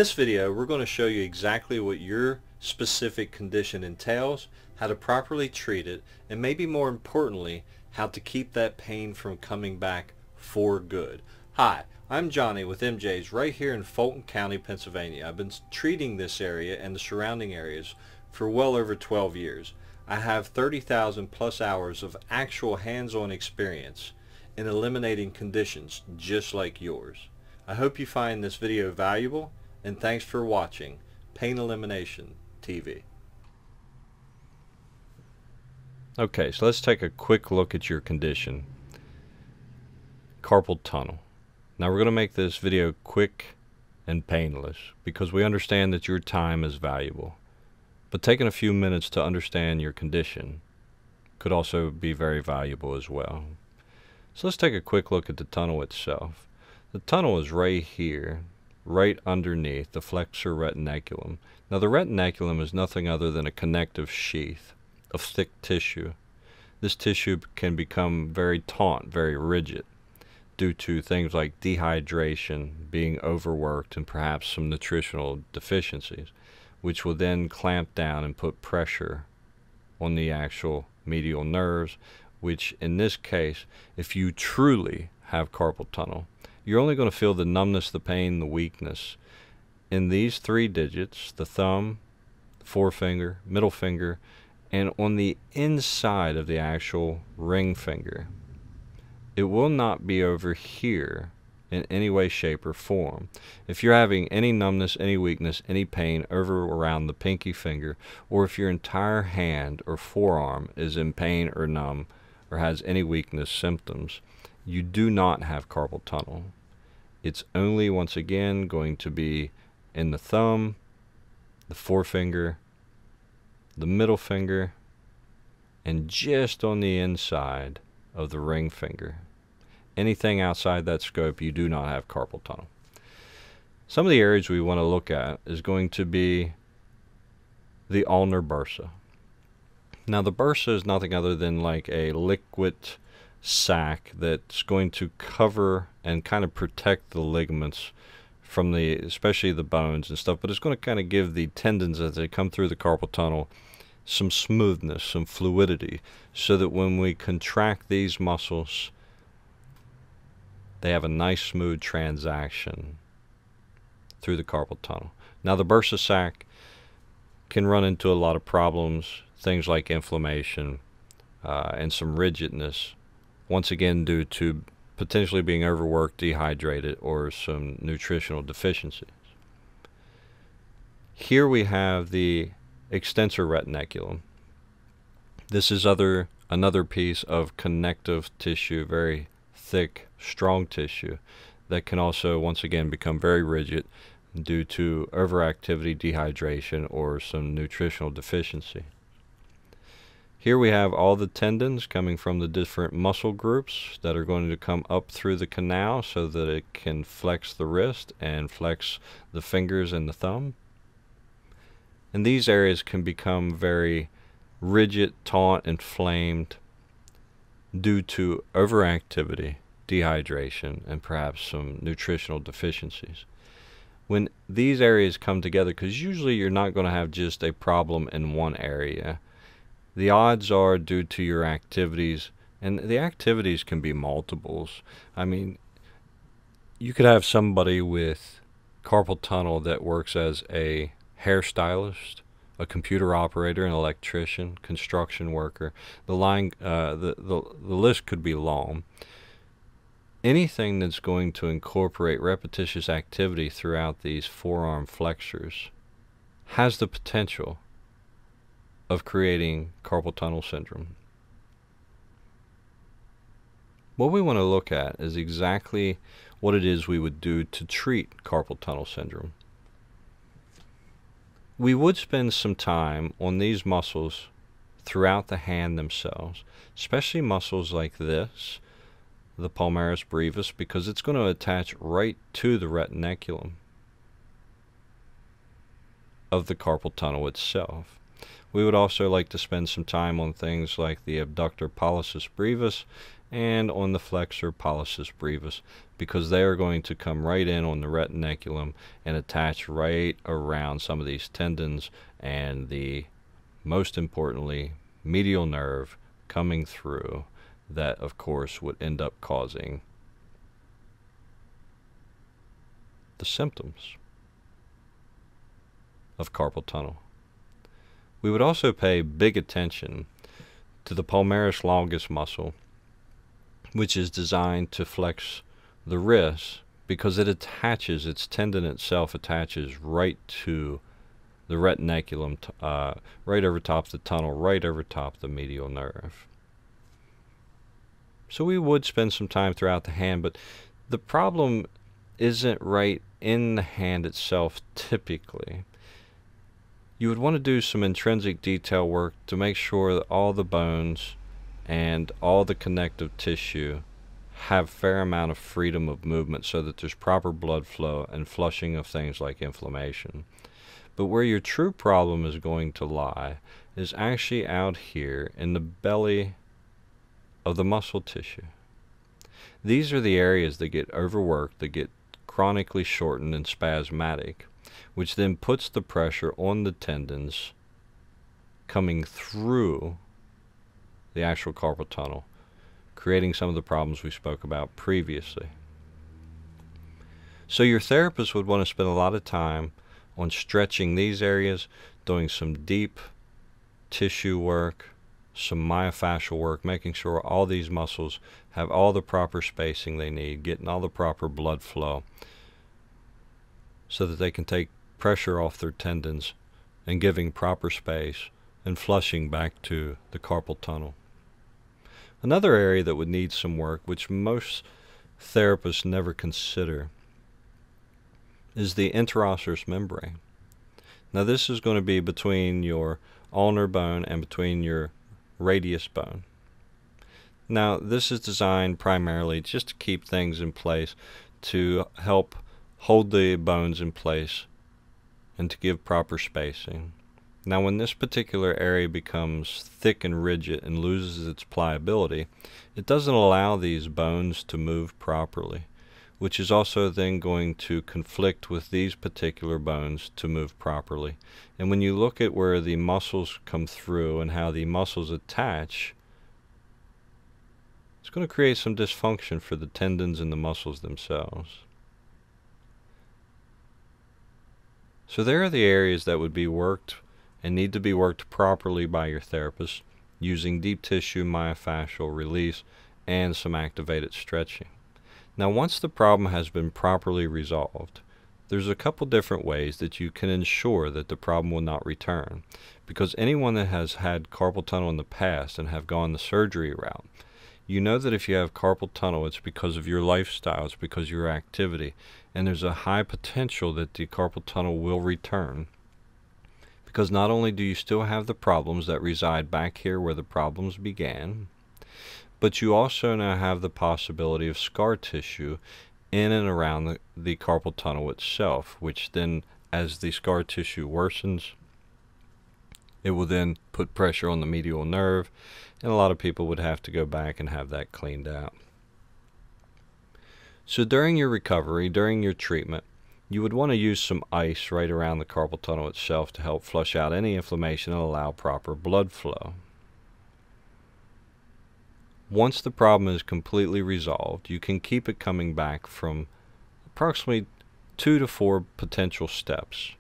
this video, we're going to show you exactly what your specific condition entails, how to properly treat it, and maybe more importantly, how to keep that pain from coming back for good. Hi, I'm Johnny with MJ's right here in Fulton County, Pennsylvania. I've been treating this area and the surrounding areas for well over 12 years. I have 30,000 plus hours of actual hands-on experience in eliminating conditions just like yours. I hope you find this video valuable, and thanks for watching Pain Elimination TV. Okay, so let's take a quick look at your condition. Carpal tunnel. Now we're going to make this video quick and painless because we understand that your time is valuable. But taking a few minutes to understand your condition could also be very valuable as well. So let's take a quick look at the tunnel itself. The tunnel is right here, right underneath the flexor retinaculum. Now the retinaculum is nothing other than a connective sheath of thick tissue. This tissue can become very taut, very rigid, due to things like dehydration, being overworked, and perhaps some nutritional deficiencies, which will then clamp down and put pressure on the actual medial nerves, which in this case, if you truly have carpal tunnel, you're only going to feel the numbness, the pain, the weakness in these 3 digits, the thumb, forefinger, middle finger, and on the inside of the actual ring finger. It will not be over here in any way, shape, or form. If you're having any numbness, any weakness, any pain over around the pinky finger, or if your entire hand or forearm is in pain or numb or has any weakness symptoms, you do not have carpal tunnel. It's only, once again, going to be in the thumb, the forefinger, the middle finger, and just on the inside of the ring finger. Anything outside that scope, you do not have carpal tunnel. Some of the areas we want to look at is going to be the ulnar bursa. Now the bursa is nothing other than like a liquid sac that's going to cover and kind of protect the ligaments from the, especially the bones and stuff, but it's going to kind of give the tendons as they come through the carpal tunnel some smoothness, some fluidity, so that when we contract these muscles, they have a nice smooth transaction through the carpal tunnel. Now the bursa sac can run into a lot of problems, things like inflammation and some rigidness, once again due to potentially being overworked, dehydrated, or some nutritional deficiencies. Here we have the extensor retinaculum. This is another piece of connective tissue, very thick, strong tissue that can also once again become very rigid due to overactivity, dehydration, or some nutritional deficiency. Here we have all the tendons coming from the different muscle groups that are going to come up through the canal so that it can flex the wrist and flex the fingers and the thumb. And these areas can become very rigid, taut, inflamed due to overactivity, dehydration, and perhaps some nutritional deficiencies. When these areas come together, because usually you're not going to have just a problem in one area, the odds are due to your activities, and the activities can be multiples. I mean, you could have somebody with carpal tunnel that works as a hairstylist, a computer operator, an electrician, construction worker. The list could be long. Anything that's going to incorporate repetitious activity throughout these forearm flexors has the potential of creating carpal tunnel syndrome. What we want to look at is exactly what it is we would do to treat carpal tunnel syndrome. We would spend some time on these muscles throughout the hand themselves, especially muscles like this, the palmaris brevis, because it's going to attach right to the retinaculum of the carpal tunnel itself. We would also like to spend some time on things like the abductor pollicis brevis and on the flexor pollicis brevis, because they are going to come right in on the retinaculum and attach right around some of these tendons and the, most importantly, medial nerve coming through that, of course, would end up causing the symptoms of carpal tunnel. We would also pay big attention to the palmaris longus muscle, which is designed to flex the wrist because it attaches, its tendon itself attaches right to the retinaculum, right over top of the tunnel, right over top of the medial nerve. So we would spend some time throughout the hand, but the problem isn't right in the hand itself typically. You would want to do some intrinsic detail work to make sure that all the bones and all the connective tissue have a fair amount of freedom of movement so that there's proper blood flow and flushing of things like inflammation. But where your true problem is going to lie is actually out here in the belly of the muscle tissue. These are the areas that get overworked, that get chronically shortened and spasmatic, which then puts the pressure on the tendons coming through the actual carpal tunnel, creating some of the problems we spoke about previously. So your therapist would want to spend a lot of time on stretching these areas, doing some deep tissue work, some myofascial work, making sure all these muscles have all the proper spacing they need, getting all the proper blood flow so that they can take pressure off their tendons and giving proper space and flushing back to the carpal tunnel. Another area that would need some work, which most therapists never consider, is the interosseous membrane. Now this is going to be between your ulnar bone and between your radius bone. Now this is designed primarily just to keep things in place, to help hold the bones in place and to give proper spacing. Now when this particular area becomes thick and rigid and loses its pliability, it doesn't allow these bones to move properly, which is also then going to conflict with these particular bones to move properly. And when you look at where the muscles come through and how the muscles attach, it's going to create some dysfunction for the tendons and the muscles themselves. So there are the areas that would be worked and need to be worked properly by your therapist using deep tissue myofascial release and some activated stretching. Now once the problem has been properly resolved, there's a couple different ways that you can ensure that the problem will not return, because anyone that has had carpal tunnel in the past and have gone the surgery route, you know that if you have carpal tunnel, it's because of your lifestyle, it's because of your activity, and there's a high potential that the carpal tunnel will return, because not only do you still have the problems that reside back here where the problems began, but you also now have the possibility of scar tissue in and around the carpal tunnel itself, which then, as the scar tissue worsens, it will then put pressure on the medial nerve, and a lot of people would have to go back and have that cleaned out. So during your recovery, during your treatment, you would want to use some ice right around the carpal tunnel itself to help flush out any inflammation and allow proper blood flow. Once the problem is completely resolved, you can keep it coming back from approximately 2 to 4 potential steps.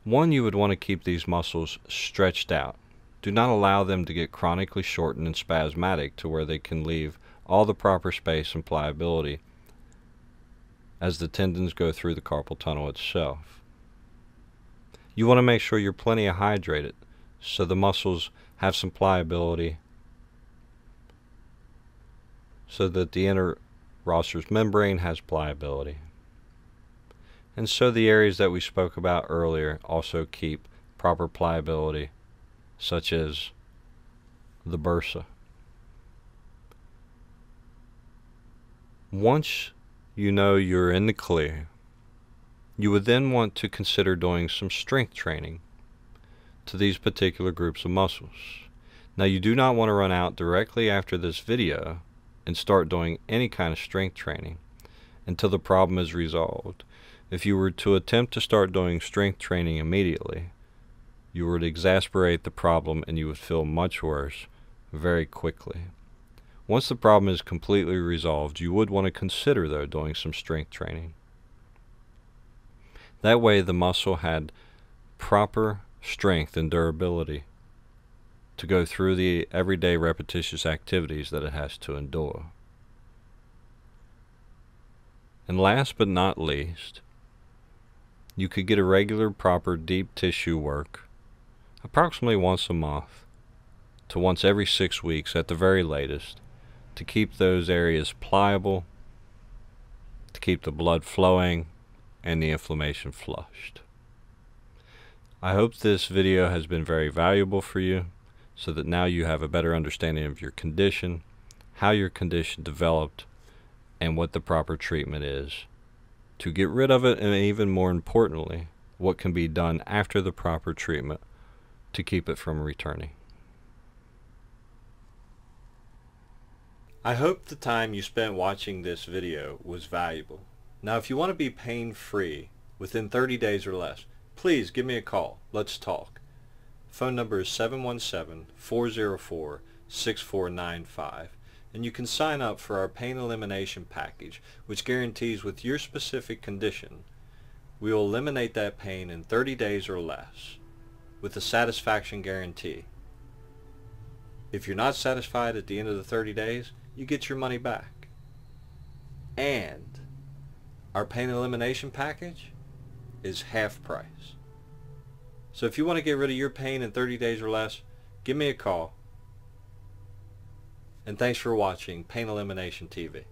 One, you would want to keep these muscles stretched out. Do not allow them to get chronically shortened and spasmatic to where they can leave all the proper space and pliability as the tendons go through the carpal tunnel itself. You want to make sure you're plenty hydrated so the muscles have some pliability, so that the interosseous membrane has pliability. And so the areas that we spoke about earlier also keep proper pliability, such as the bursa. Once you know you're in the clear, you would then want to consider doing some strength training to these particular groups of muscles. Now you do not want to run out directly after this video and start doing any kind of strength training until the problem is resolved. If you were to attempt to start doing strength training immediately, you would exasperate the problem and you would feel much worse very quickly. Once the problem is completely resolved, you would want to consider, though, doing some strength training. That way the muscle had proper strength and durability to go through the everyday repetitious activities that it has to endure. And last but not least, you could get a regular, proper deep tissue work approximately once a month to once every 6 weeks at the very latest, to keep those areas pliable, to keep the blood flowing and the inflammation flushed. I hope this video has been very valuable for you, so that now you have a better understanding of your condition, how your condition developed, and what the proper treatment is to get rid of it, and even more importantly, what can be done after the proper treatment to keep it from returning. I hope the time you spent watching this video was valuable. Now, if you want to be pain-free within 30 days or less, please give me a call. Let's talk. Phone number is 717-404-6495, and you can sign up for our pain elimination package, which guarantees with your specific condition, we will eliminate that pain in 30 days or less with a satisfaction guarantee. If you're not satisfied at the end of the 30 days, you get your money back. And our pain elimination package is half price. So if you want to get rid of your pain in 30 days or less, give me a call. And thanks for watching Pain Elimination TV.